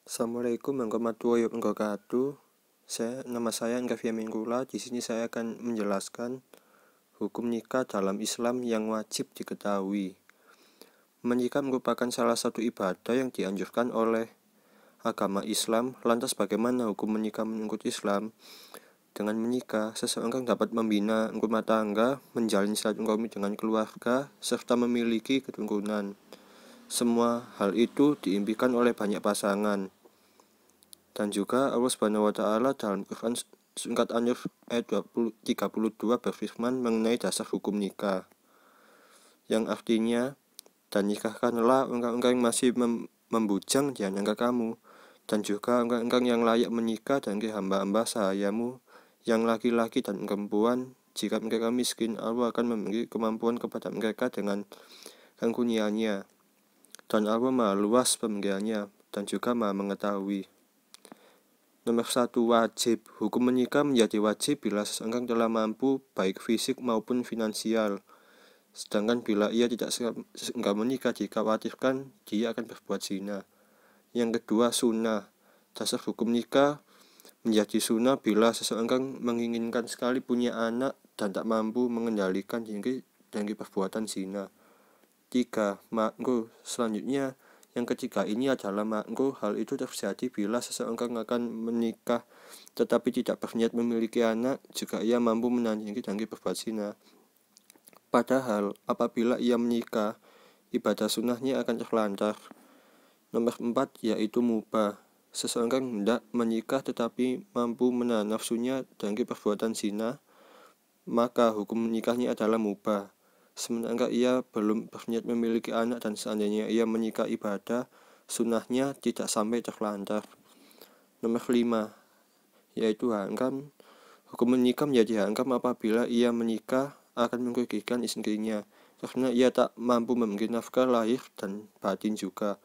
Assalamualaikum warahmatullahi wabarakatuh. Nama saya Enggavia Minggula. Di sini saya akan menjelaskan hukum nikah dalam Islam yang wajib diketahui. Menikah merupakan salah satu ibadah yang dianjurkan oleh agama Islam. Lantas bagaimana hukum menikah menurut Islam? Dengan menikah, seseorang dapat membina rumah tangga, menjalin silaturahmi dengan keluarga, serta memiliki keturunan. Semua hal itu diimpikan oleh banyak pasangan. Dan juga Allah Subhanahu wa taala dalam Quran surat An-Nur ayat 32 berfirman mengenai dasar hukum nikah, yang artinya, dan nikahkanlah orang-orang yang masih membujang di antara kamu, dan juga orang-orang yang layak menikah dari hamba-hamba sahayamu yang laki-laki dan perempuan. Jika mereka miskin, Allah akan memberi kemampuan kepada mereka dengan karunia-Nya, dan Allah Maha luas pemberiannya dan juga Maha mengetahui. Nomor 1. Wajib. Hukum menikah menjadi wajib bila seseorang telah mampu baik fisik maupun finansial. Sedangkan bila ia tidak menikah, dikhawatirkan dia akan berbuat zina. Yang kedua, sunnah. Dasar hukum nikah menjadi sunnah bila seseorang menginginkan sekali punya anak dan tak mampu mengendalikan diri dari perbuatan zina. 3. Makruh. Selanjutnya, yang ketiga ini adalah makruh. Hal itu terjadi bila seseorang akan menikah tetapi tidak berniat memiliki anak jika ia mampu menahan diri dari berbuat zina. Padahal apabila ia menikah, ibadah sunnahnya akan terlantar. Nomor 4 yaitu mubah. Seseorang hendak menikah tetapi mampu menahan nafsunya dari perbuatan zina, maka hukum menikahnya adalah mubah. Sementara ia belum berniat memiliki anak dan seandainya ia menikah, ibadah sunnahnya tidak sampai terlantar. Nomor 5 yaitu haram. Hukum menikah menjadi haram apabila ia menikah akan merugikan istrinya karena ia tak mampu memberi nafkah lahir dan batin juga.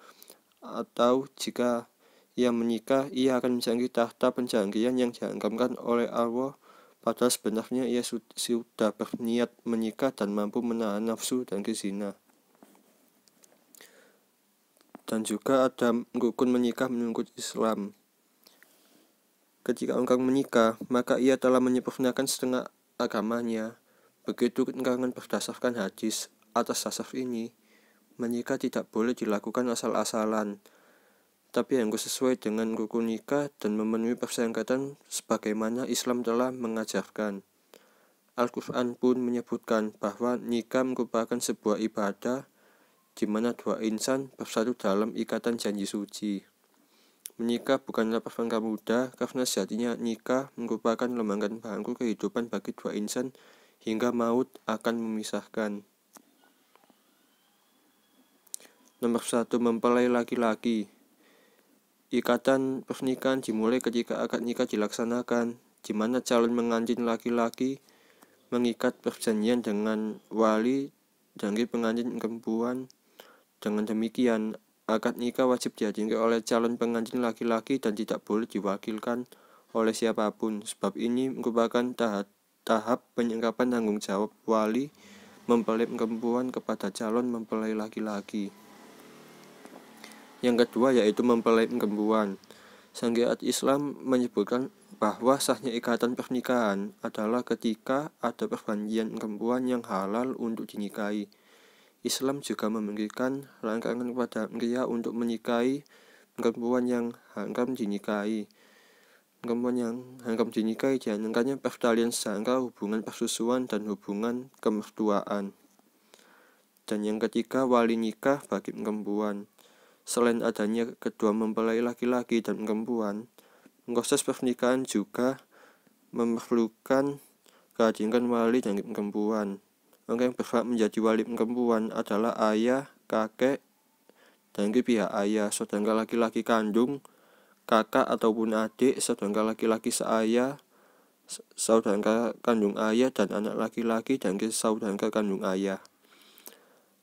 Atau jika ia menikah, ia akan mencari tahta pencarian yang diharamkan oleh Allah, padahal sebenarnya ia sudah berniat menikah dan mampu menahan nafsu dan zina. Dan juga ada rukun menikah menurut Islam. Ketika orang menikah, maka ia telah menyempurnakan setengah agamanya. Begitu keterangan berdasarkan hadis. Atas dasar ini, menikah tidak boleh dilakukan asal-asalan, tapi harus sesuai dengan rukun nikah dan memenuhi persyaratan sebagaimana Islam telah mengajarkan. Al-Quran pun menyebutkan bahwa nikah merupakan sebuah ibadah di mana dua insan bersatu dalam ikatan janji suci. Menikah bukanlah perkara mudah karena sejatinya nikah merupakan lembaran baru kehidupan bagi dua insan hingga maut akan memisahkan. Nomor 1. Mempelai laki-laki. Ikatan pernikahan dimulai ketika akad nikah dilaksanakan, di mana calon pengantin laki-laki mengikat perjanjian dengan wali dari pengantin perempuan. Dengan demikian, akad nikah wajib dihadiri oleh calon pengantin laki-laki dan tidak boleh diwakilkan oleh siapapun. Sebab ini merupakan tahap penyerapan tanggung jawab wali mempelai perempuan kepada calon mempelai laki-laki. Yang kedua yaitu mempelai perempuan. Syariat Islam menyebutkan bahwa sahnya ikatan pernikahan adalah ketika ada perjanjian perempuan yang halal untuk dinikahi. Islam juga memberikan larangan kepada pria untuk menikahi perempuan yang haram dinikahi. Perempuan yang haram dinikahi diantaranya pertalian secara hubungan persusuan dan hubungan kemertuaan. Dan yang ketiga, wali nikah bagi perempuan. Selain adanya kedua mempelai laki-laki dan perempuan, proses pernikahan juga memerlukan kehadiran wali dari perempuan. Orang yang berhak menjadi wali perempuan adalah ayah, kakek dari pihak ayah, saudara laki-laki kandung, kakak ataupun adik, saudara laki-laki seayah, saudara kandung ayah, dan anak laki-laki dari saudara kandung ayah.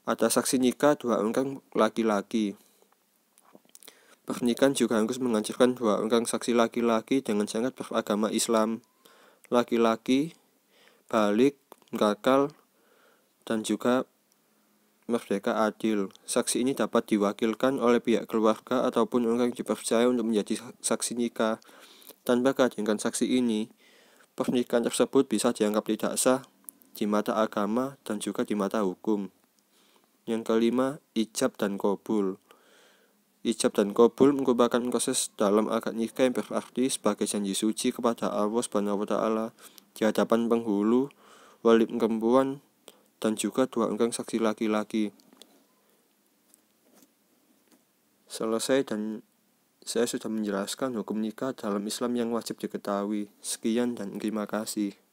Ada saksi nikah dua orang laki-laki. Pernikahan juga harus mengajarkan dua orang saksi laki-laki dengan syarat beragama Islam. Laki-laki, balik, gagal, dan juga merdeka adil. Saksi ini dapat diwakilkan oleh pihak keluarga ataupun orang yang dipercaya untuk menjadi saksi nikah. Tanpa kehadiran saksi ini, pernikahan tersebut bisa dianggap tidak sah di mata agama dan juga di mata hukum. Yang kelima, ijab dan qabul. Ijab dan qabul merupakan proses dalam akad nikah yang berarti sebagai janji suci kepada Allah Subhanahu wa Ta'ala di hadapan penghulu, wali perempuan, dan juga dua orang saksi laki-laki. Selesai, dan saya sudah menjelaskan hukum nikah dalam Islam yang wajib diketahui. Sekian dan terima kasih.